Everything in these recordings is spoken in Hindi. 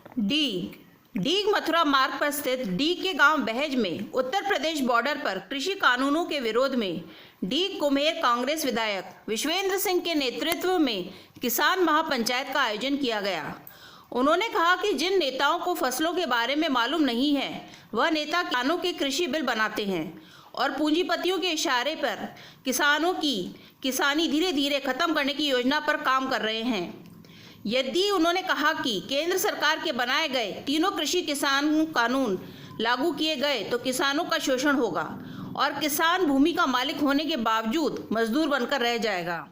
डीग डीग मथुरा मार्ग पर स्थित डीग के गांव बहेज में उत्तर प्रदेश बॉर्डर पर कृषि कानूनों के विरोध में डीग कुम्हेर कांग्रेस विधायक विश्वेंद्र सिंह के नेतृत्व में किसान महापंचायत का आयोजन किया गया। उन्होंने कहा कि जिन नेताओं को फसलों के बारे में मालूम नहीं है वह नेता किसानों के कृषि बिल बनाते हैं और पूंजीपतियों के इशारे पर किसानों की किसानी धीरे धीरे खत्म करने की योजना पर काम कर रहे हैं। यदि उन्होंने कहा कि केंद्र सरकार के बनाए गए तीनों कृषि किसान कानून लागू किए गए तो किसानों का शोषण होगा और किसान भूमि का मालिक होने के बावजूद मजदूर बनकर रह जाएगा।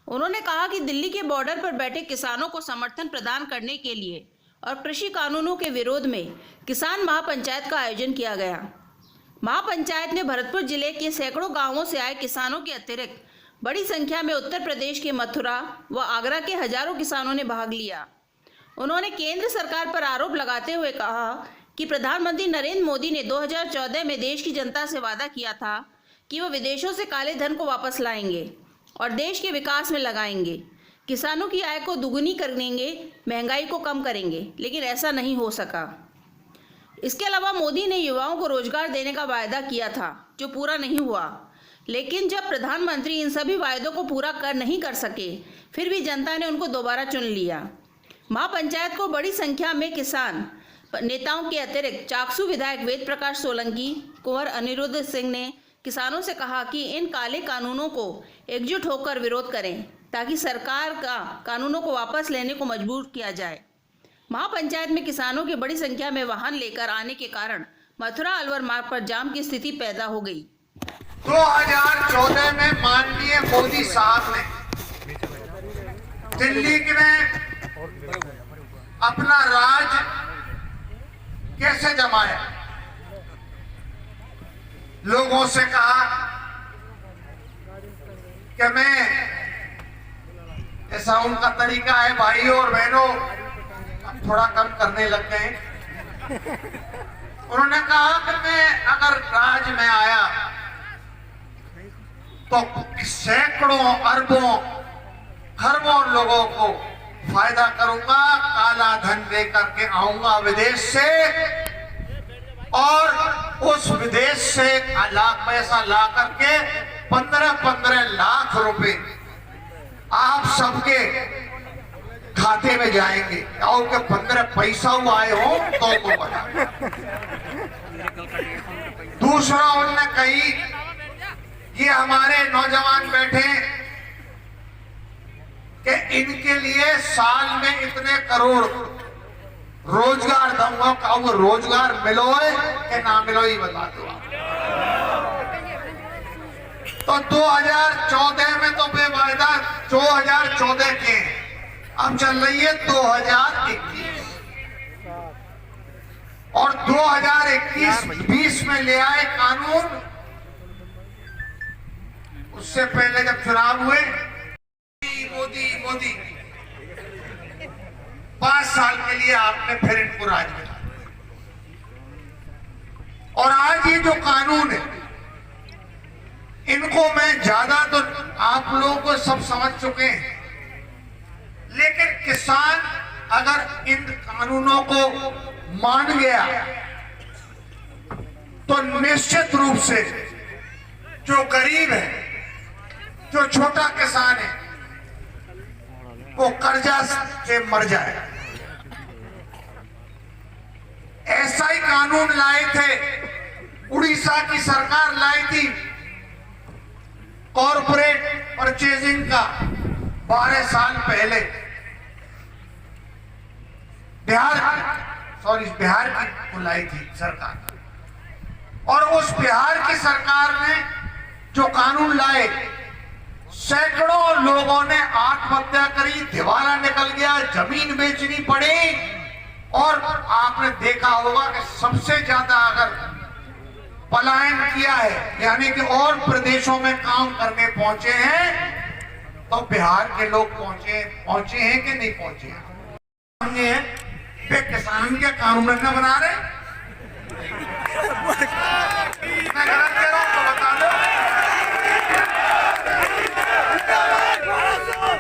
उन्होंने कहा कि दिल्ली के बॉर्डर पर बैठे किसानों को समर्थन प्रदान करने के लिए और कृषि कानूनों के विरोध में किसान महापंचायत का आयोजन किया गया। महापंचायत में भरतपुर जिले के सैकड़ों गांवों से आए किसानों के अतिरिक्त बड़ी संख्या में उत्तर प्रदेश के मथुरा व आगरा के हजारों किसानों ने भाग लिया। उन्होंने केंद्र सरकार पर आरोप लगाते हुए कहा कि प्रधानमंत्री नरेंद्र मोदी ने 2014 में देश की जनता से वादा किया था कि वह विदेशों से काले धन को वापस लाएंगे और देश के विकास में लगाएंगे, किसानों की आय को दुगुनी करेंगे, महंगाई को कम करेंगे, लेकिन ऐसा नहीं हो सका। इसके अलावा मोदी ने युवाओं को रोजगार देने का वायदा किया था जो पूरा नहीं हुआ, लेकिन जब प्रधानमंत्री इन सभी वायदों को पूरा नहीं कर सके फिर भी जनता ने उनको दोबारा चुन लिया। महापंचायत को बड़ी संख्या में किसान नेताओं के अतिरिक्त चाकसू विधायक वेद प्रकाश सोलंकी, कुंवर अनिरुद्ध सिंह ने किसानों से कहा कि इन काले कानूनों को एकजुट होकर विरोध करें ताकि सरकार का कानूनों को वापस लेने को मजबूर किया जाए। महापंचायत में किसानों की बड़ी संख्या में वाहन लेकर आने के कारण मथुरा अलवर मार्ग पर जाम की स्थिति पैदा हो गई। 2014 में माननीय मोदी साहब ने दिल्ली में अपना राज कैसे जमाया, लोगों से कहा कि मैं, ऐसा उनका तरीका है भाइयों और बहनों, थोड़ा कम करने लग गए। उन्होंने कहा कि मैं अगर राज में आया तो सैकड़ों अरबों खरबों लोगों को फायदा करूंगा, काला धन लेकर के आऊंगा विदेश से और उस विदेश से पैसा ला करके 15-15 लाख रुपए आप सबके खाते में जाएंगे और के 15 पैसा आए हो तो बता। दूसरा उन्होंने कही, ये हमारे नौजवान बैठे कि इनके लिए साल में इतने करोड़ रोजगार दूंगा, का वो रोजगार मिलो है कि ना मिलो ही बता दो। तो 2014 में तो बेवायदा 2014 के, अब चल रही है 2021 और 2021-20 में ले आए कानून। उससे पहले जब चुनाव हुए मोदी 5 साल के लिए आपने फिर इनको राज में, और आज ये जो कानून है इनको मैं ज्यादा तो आप लोगों को सब समझ चुके हैं, लेकिन किसान अगर इन कानूनों को मान गया तो निश्चित रूप से जो गरीब है, जो छोटा किसान है, वो कर्जा से मर जाए। ऐसा ही कानून लाए थे, उड़ीसा की सरकार लाई थी कॉर्पोरेट परचेजिंग का 12 साल पहले। बिहार की लाई थी सरकार, और उस बिहार की सरकार ने जो कानून लाए, सैकड़ों लोगों ने आत्महत्या करी, दिवाला निकल गया, जमीन बेचनी पड़ी, और आपने देखा होगा कि सबसे ज्यादा अगर पलायन किया है यानी कि और प्रदेशों में काम करने पहुंचे हैं तो बिहार के लोग पहुंचे हैं कि नहीं पहुंचे हैं? वे किसान के कानून न बना रहे। मैं गलत कह रहा हूं तो बता दो,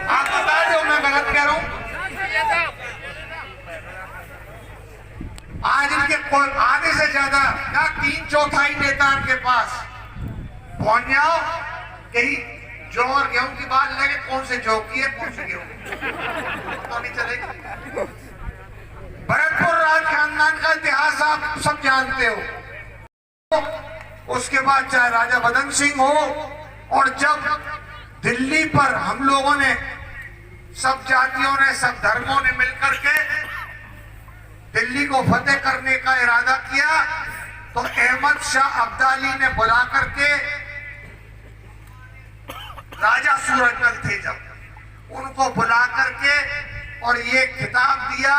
आप बता दो मैं गलत कह रहा हूं। कोई आधे से ज्यादा या 3/4 नेता उनके पास पहुंच जाओ, कहीं जौ और गेहूं की बात लगे, कौन से जौ की है कौन से गेहूं तो नहीं चलेगी। भरतपुर राज खानदान का इतिहास आप सब जानते हो। उसके बाद चाहे राजा बदन सिंह हो, और जब दिल्ली पर हम लोगों ने, सब जातियों ने, सब धर्मों ने मिलकर के दिल्ली को फतेह करने का इरादा किया, तो अहमद शाह अब्दाली ने बुला करके, राजा सूरजमल थे जब, उनको बुला करके और ये खिताब दिया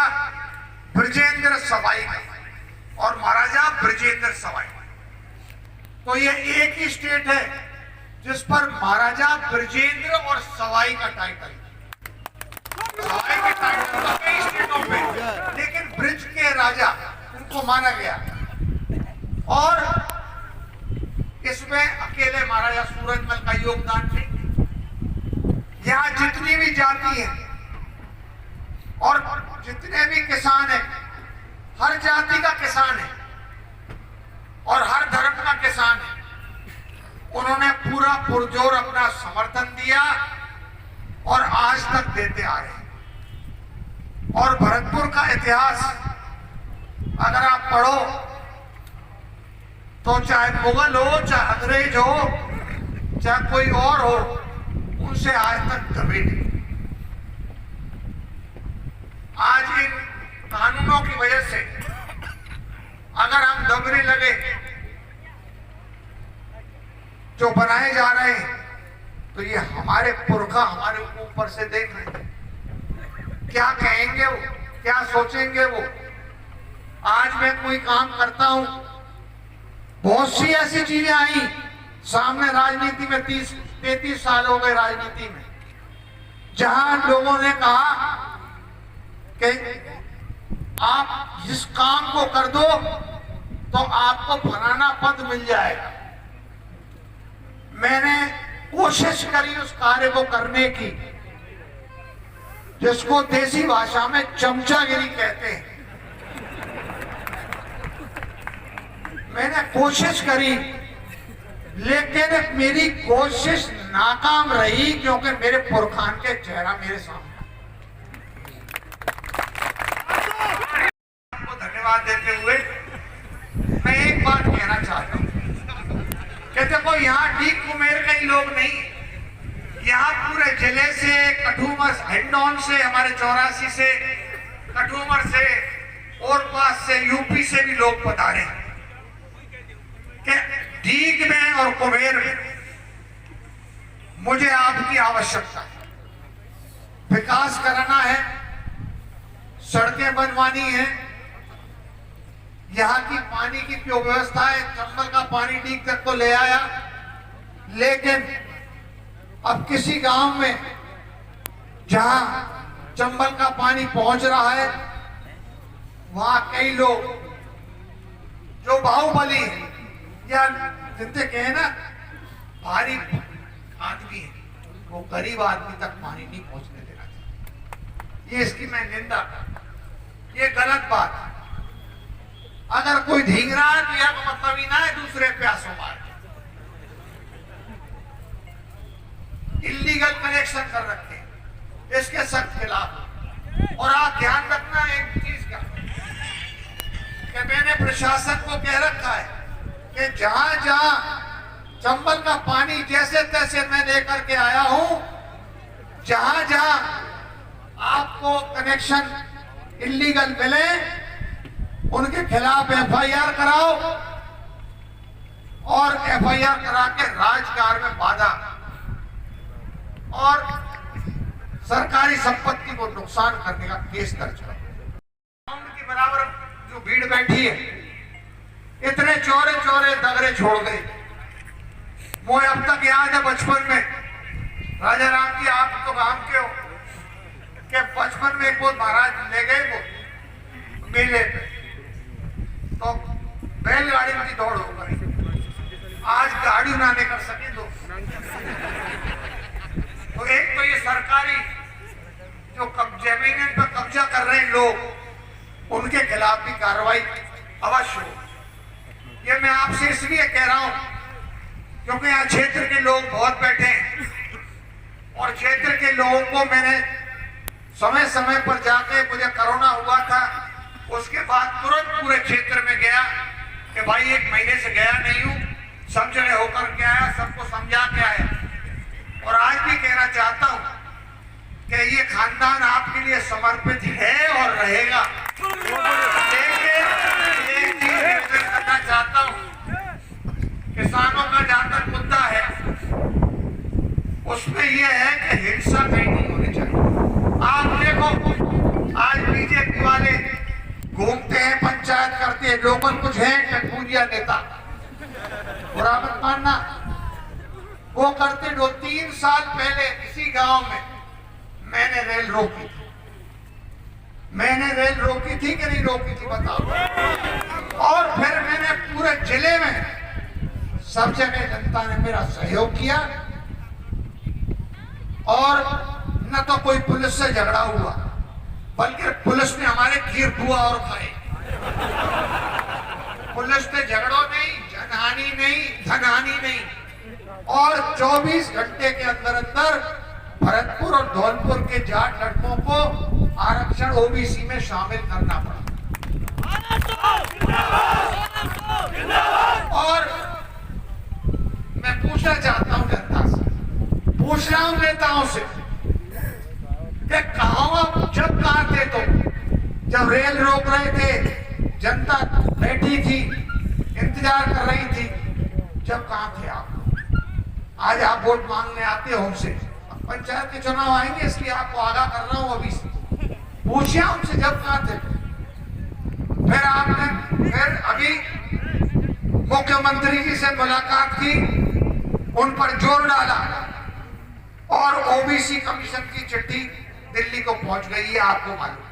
ब्रजेंद्र सवाई का, और महाराजा ब्रजेंद्र सवाई। तो ये एक ही स्टेट है जिस पर महाराजा ब्रजेंद्र और सवाई का टाइटल, सवाई के टाइटल का कई स्टेटों पे, लेकिन ब्रिज के राजा उनको माना गया। और इसमें अकेले महाराजा सूरजमल का योगदान नहीं, यहाँ जितनी भी जाति है और जितने भी किसान हैं, हर जाति का किसान है और हर धर्म का किसान है, उन्होंने पूरा पुरजोर अपना समर्थन दिया और आज तक देते आ रहे हैं। और भरतपुर का इतिहास अगर आप पढ़ो तो चाहे मुगल हो, चाहे अंग्रेज हो, चाहे कोई और हो, उनसे आज तक दबे नहीं। आज इन कानूनों की वजह से अगर हम दबने लगे, जो बनाए जा रहे हैं, तो ये हमारे पुरखा हमारे ऊपर से देख रहे हैं, क्या कहेंगे वो, क्या सोचेंगे वो। आज मैं कोई काम करता हूं, बहुत सी ऐसी चीजें आई सामने, राजनीति में 30-33 साल हो गए राजनीति में, जहां लोगों ने कहा कि आप जिस काम को कर दो तो आपको फलाना पद मिल जाएगा। मैंने कोशिश करी उस कार्य को करने की जिसको देसी भाषा में चमचागिरी कहते हैं। मैंने कोशिश करी, लेकिन मेरी कोशिश नाकाम रही, क्योंकि मेरे पुरखान के चेहरा मेरे सामने। आपको धन्यवाद देते हुए मैं एक बात कहना चाहता हूं। कहते को यहाँ डीग कुमेर के ही लोग नहीं, यहाँ पूरे जिले से, कठुमर हिंडौन से, हमारे 84 से, कठुमर से और पास से, यूपी से भी लोग पधारे कि डीग में और कुमेर में मुझे आपकी आवश्यकता है, विकास कराना है, सड़कें बनवानी है, यहाँ की पानी की जो व्यवस्था है, चंबल का पानी डीग तक तो ले आया, लेकिन अब किसी गांव में जहां चंबल का पानी पहुंच रहा है, वहां कई लोग जो बाहुबली है या जिनसे कहे ना भारी आदमी है, वो गरीब आदमी तक पानी नहीं पहुंचने देना चाहिए। ये इसकी मैं निंदा, ये गलत बात है। अगर कोई धींग रहा है तो यह मतलब ही ना है दूसरे प्यासों मार, इलीगल कनेक्शन कर रखे हैं, इसके सख्त खिलाफ। और आप ध्यान रखना एक चीज का, कि मैंने प्रशासन को कह रखा है कि जहां जहां चंबल का पानी जैसे तैसे मैं लेकर के आया हूं, जहां जहां आपको कनेक्शन इलीगल मिले, उनके खिलाफ एफआईआर कराओ और एफआईआर करा के राजकार्य में बाधा और सरकारी संपत्ति को नुकसान करने का केस दर्ज करो। उनके बराबर जो भीड़ बैठी है, इतने चौरे चौरे दगरे छोड़ गए। मुझे अब तक याद है बचपन में, राजा राम जी आप तो काम के हो, कि बचपन में एक महाराज ले गए वो मेले पे, तो बैलगाड़ी की दौड़ हो गई। आज गाड़ी ना लेकर सके तो एक तो ये सरकारी जो जमीन पर कब्जा कर रहे हैं लोग, उनके खिलाफ भी कार्रवाई अवश्य हो। ये मैं आपसे इसलिए कह रहा हूं क्योंकि यहाँ क्षेत्र के लोग बहुत बैठे हैं और क्षेत्र के लोगों को मैंने समय समय पर जाके, मुझे कोरोना हुआ था उसके बाद तुरंत पूरे क्षेत्र में गया कि भाई 1 महीने से गया नहीं हूं, सब जगह होकर के आया, सबको समझा के आया। और आज भी कहना चाहता हूं कि ये खानदान आपके लिए समर्पित है और रहेगा। लेकिन एक चीज निवेदन करना चाहता हूं, किसानों का जहां तक मुद्दा है उसमें यह है कि हिंसा कहीं नहीं होनी चाहिए। आप देखो आज बीजेपी वाले घूमते हैं, पंचायत करते हैं, लोकल कुछ है टटपूजिया नेता, बुरा मत मानना, वो करते। 2-3 साल पहले इसी गांव में मैंने रेल रोकी थी। मैंने रेल रोकी थी कि नहीं रोकी थी बताओ। और फिर मैंने पूरे जिले में सब जगह जनता ने मेरा सहयोग किया और न तो कोई पुलिस से झगड़ा हुआ बल्कि पुलिस ने हमारे खीर पुआ और खाए। पुलिस ने झगड़ों नहीं, जनहानि नहीं, धनहानि नहीं। और 24 घंटे के अंदर अंदर भरतपुर और धौलपुर के जाट लड़कों को आरक्षण ओबीसी में शामिल करना पड़ा। और मैं पूछना चाहता हूं जनता से, पूछ रहा हूं नेताओं से कि कहां थे तुम जब रेल रोक रहे थे, जनता बैठी थी, इंतजार कर रही थी, जब कहां थे आप? आज आप वोट मांगने आते हो हमसे। पंचायत के चुनाव आएंगे इसलिए आपको आगाह कर रहा हूं अभी से। पूछिए उनसे जब कहां थे। फिर आपने अभी मुख्यमंत्री जी से मुलाकात की, उन पर जोर डाला और ओबीसी कमीशन की चिट्ठी दिल्ली को पहुंच गई है, आपको मालूम।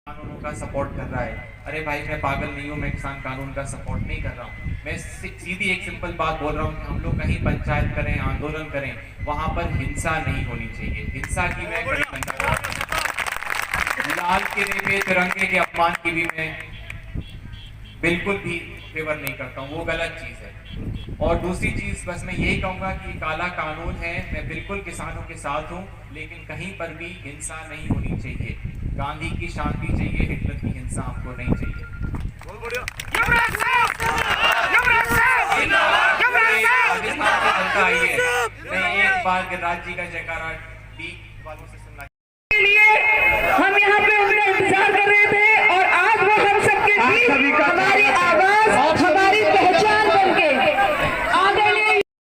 कानूनों का सपोर्ट कर रहा है। अरे भाई मैं पागल नहीं हूँ, मैं किसान कानून का सपोर्ट नहीं कर रहा हूँ। मैं सीधी एक सिंपल बात बोल रहा हूँ कि हम लोग कहीं पंचायत करें, आंदोलन करें, वहां पर हिंसा नहीं होनी चाहिए। हिंसा की मैं कड़ी निंदा करता हूं। लाल किले पे तिरंगे के अपमान की भी मैं बिल्कुल भी फेवर नहीं करता हूँ, वो गलत चीज है। और दूसरी चीज बस मैं यही कहूंगा कि काला कानून है, मैं बिल्कुल किसानों के साथ हूँ, लेकिन कहीं पर भी हिंसा नहीं होनी चाहिए। गांधी की शांति चाहिए, हिटलर की हिंसा हमको नहीं चाहिए। पाकिस्तान से जनता आई है। मैं एक बार गिरिराज जी का जयकारा डी वालों से